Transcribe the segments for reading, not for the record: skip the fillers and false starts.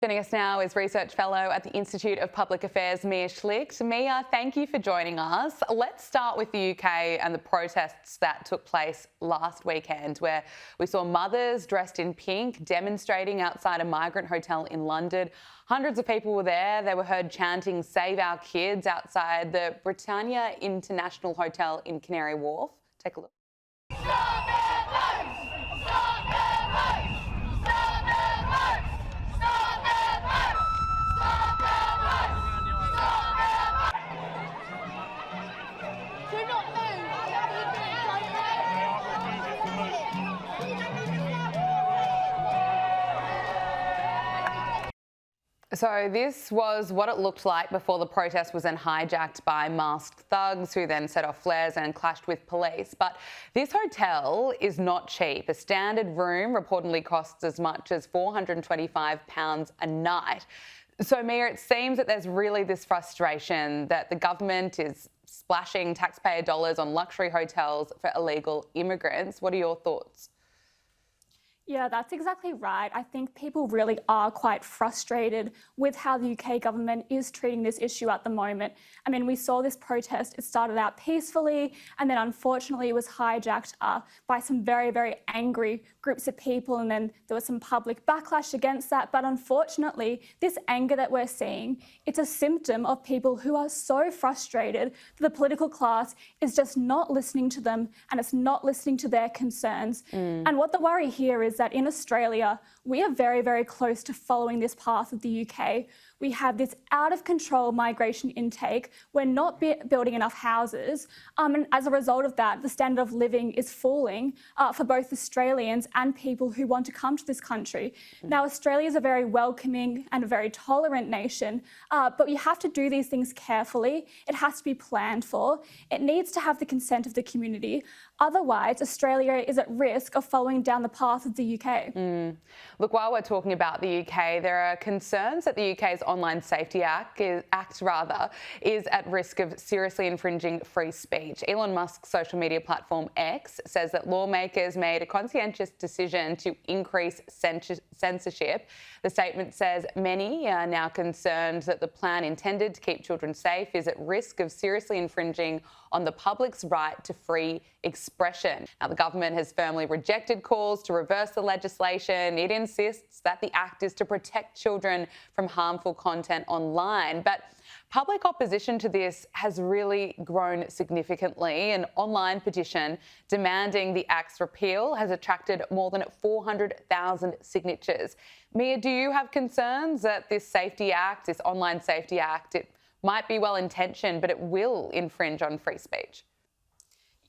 Joining us now is Research Fellow at the Institute of Public Affairs, Mia Schlicht. Mia, thank you for joining us. Let's start with the UK and the protests that took place last weekend, where we saw mothers dressed in pink demonstrating outside a migrant hotel in London. Hundreds of people were there. They were heard chanting "Save our kids" outside the Britannia International Hotel in Canary Wharf. Take a look. So this was what it looked like before the protest was then hijacked by masked thugs who then set off flares and clashed with police. But this hotel is not cheap. A standard room reportedly costs as much as £425 a night. So, Mia, it seems that there's really this frustration that the government is splashing taxpayer dollars on luxury hotels for illegal immigrants. What are your thoughts? Yeah, that's exactly right. I think people really are quite frustrated with how the UK government is treating this issue at the moment. I mean, we saw this protest, it started out peacefully, and then unfortunately it was hijacked by some very, very angry groups of people, and then there was some public backlash against that. But unfortunately, this anger that we're seeing, it's a symptom of people who are so frustrated that the political class is just not listening to them, and it's not listening to their concerns. And what the worry here is that in Australia, we are very, very close to following this path of the UK. We have this out-of-control migration intake. We're not building enough houses. And as a result of that, the standard of living is falling for both Australians and people who want to come to this country. Now, Australia is a very welcoming and a very tolerant nation, but we have to do these things carefully. It has to be planned for. It needs to have the consent of the community. Otherwise, Australia is at risk of following down the path of the UK. Look, while we're talking about the UK, there are concerns that the UK's Online Safety Act is at risk of seriously infringing free speech. Elon Musk's social media platform X says that lawmakers made a conscientious decision to increase censorship. The statement says many are now concerned that the plan intended to keep children safe is at risk of seriously infringing on the public's right to free expression. Now, the government has firmly rejected calls to reverse the legislation. It insists that the act is to protect children from harmful content online. But public opposition to this has really grown significantly. An online petition demanding the Act's repeal has attracted more than 400,000 signatures. Mia, do you have concerns that this Safety Act, this Online Safety Act, it might be well-intentioned, but it will infringe on free speech?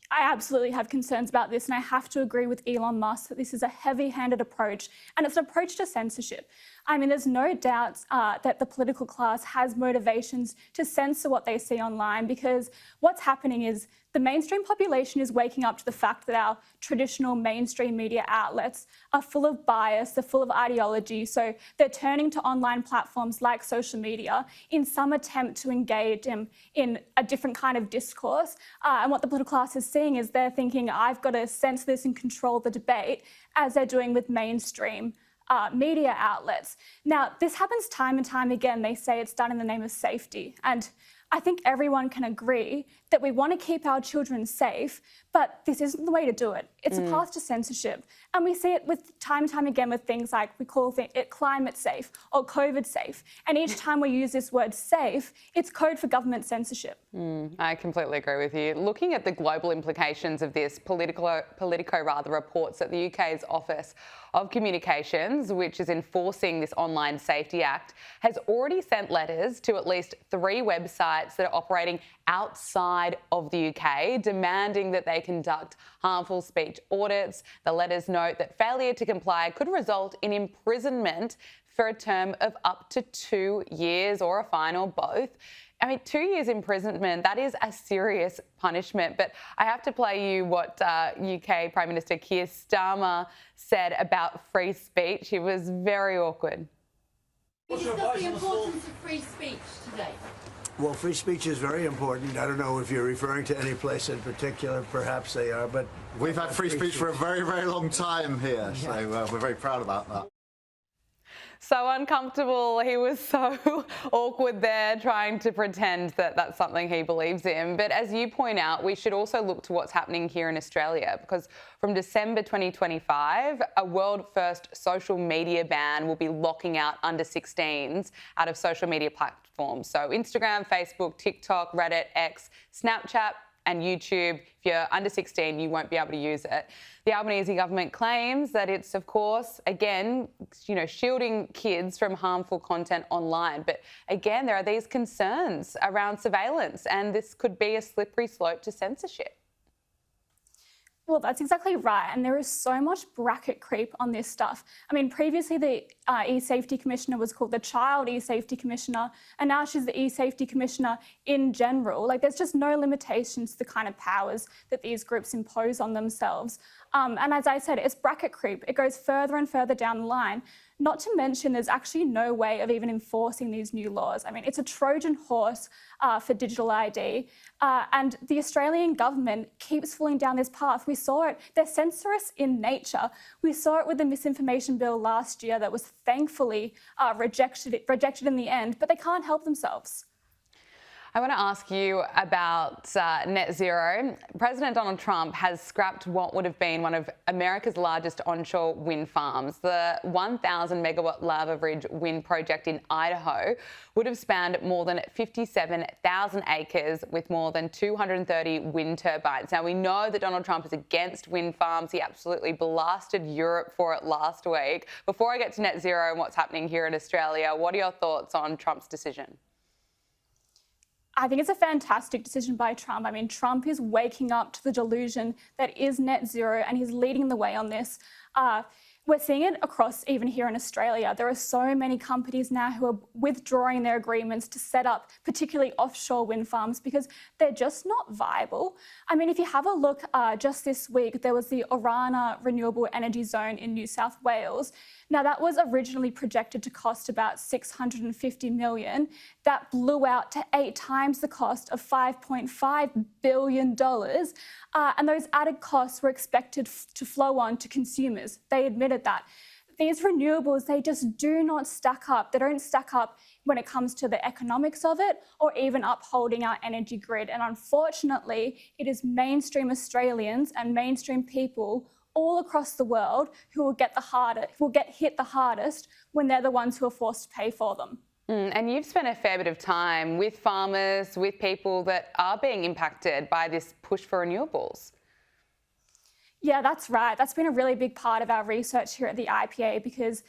I absolutely have concerns about this, and I have to agree with Elon Musk that this is a heavy-handed approach, and it's an approach to censorship. I mean, there's no doubt that the political class has motivations to censor what they see online, because what's happening is the mainstream population is waking up to the fact that our traditional mainstream media outlets are full of bias, they're full of ideology, so they're turning to online platforms like social media in some attempt to engage in a different kind of discourse. And what the political class is seeing is they're thinking, I've got to censor this and control the debate, as they're doing with mainstream media outlets. Now, this happens time and time again. They say it's done in the name of safety. And I think everyone can agree that we want to keep our children safe, but this isn't the way to do it. It's a path to censorship. And we see it with time and time again with things like we call it climate safe or COVID safe. And each time we use this word safe, it's code for government censorship. I completely agree with you. Looking at the global implications of this, Politico reports that the UK's Office of Communications, which is enforcing this Online Safety Act, has already sent letters to at least 3 websites that are operating outside of the UK, demanding that they conduct harmful speech audits. The letters note that failure to comply could result in imprisonment for a term of up to 2 years or a fine or both. I mean, 2 years imprisonment, that is a serious punishment. But I have to play you what UK Prime Minister Keir Starmer said about free speech. It was very awkward. We discussed the importance of free speech today. Well, free speech is very important. I don't know if you're referring to any place in particular. Perhaps they are, but we've had free speech for a very, very long time here, so we're very proud about that. So uncomfortable. He was so awkward there, trying to pretend that that's something he believes in. But as you point out, we should also look to what's happening here in Australia, because from December 2025, a world-first social media ban will be locking out under 16s out of social media platforms. So Instagram, Facebook, TikTok, Reddit, X, Snapchat, and YouTube. If you're under 16, you won't be able to use it. The Albanese government claims that it's, of course, again, shielding kids from harmful content online. But again, there are these concerns around surveillance, and this could be a slippery slope to censorship. Well, that's exactly right. And there is so much bracket creep on this stuff. I mean, previously the e-safety commissioner was called the Child e-safety commissioner, and now she's the e-safety commissioner in general. Like, there's just no limitations to the kind of powers that these groups impose on themselves. And as I said, it's bracket creep. It goes further and further down the line. Not to mention, there's actually no way of even enforcing these new laws. I mean, it's a Trojan horse for digital ID. And the Australian government keeps falling down this path. We saw it. They're censorious in nature. We saw it with the misinformation bill last year that was thankfully rejected in the end, but they can't help themselves. I want to ask you about net zero. President Donald Trump has scrapped what would have been one of America's largest onshore wind farms. The 1,000 megawatt Lava Ridge wind project in Idaho would have spanned more than 57,000 acres with more than 230 wind turbines. Now, we know that Donald Trump is against wind farms. He absolutely blasted Europe for it last week. Before I get to net zero and what's happening here in Australia, what are your thoughts on Trump's decision? I think it's a fantastic decision by Trump. I mean, Trump is waking up to the delusion that is net zero, and he's leading the way on this. We're seeing it across even here in Australia. There are so many companies now who are withdrawing their agreements to set up particularly offshore wind farms because they're just not viable. I mean, if you have a look, just this week, there was the Orana Renewable Energy Zone in New South Wales. Now, that was originally projected to cost about $650 million. That blew out to 8 times the cost of $5.5 billion. And those added costs were expected to flow on to consumers. They admitted that. These renewables, they just do not stack up. They don't stack up when it comes to the economics of it or even upholding our energy grid. And unfortunately, it is mainstream Australians and mainstream people all across the world who will get hit the hardest when they're the ones who are forced to pay for them. And you've spent a fair bit of time with farmers, with people that are being impacted by this push for renewables. Yeah, that's right. That's been a really big part of our research here at the IPA because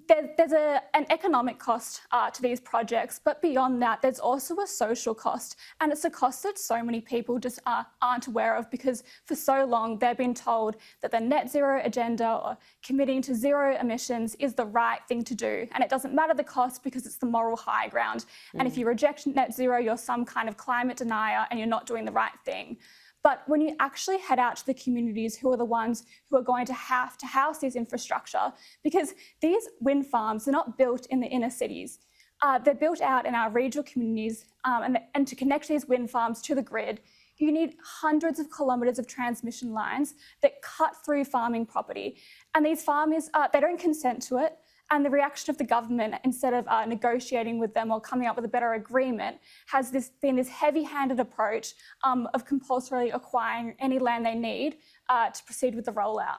there's an economic cost to these projects, but beyond that, there's also a social cost. And it's a cost that so many people just aren't aware of because for so long they've been told that the net zero agenda or committing to zero emissions is the right thing to do. And it doesn't matter the cost because it's the moral high ground. And if you reject net zero, you're some kind of climate denier and you're not doing the right thing. But when you actually head out to the communities who are the ones who are going to have to house this infrastructure, because these wind farms are not built in the inner cities. They're built out in our regional communities, and to connect these wind farms to the grid, you need hundreds of kilometres of transmission lines that cut through farming property. And these farmers, they don't consent to it. And the reaction of the government, instead of negotiating with them or coming up with a better agreement, has been this heavy-handed approach of compulsorily acquiring any land they need to proceed with the rollout.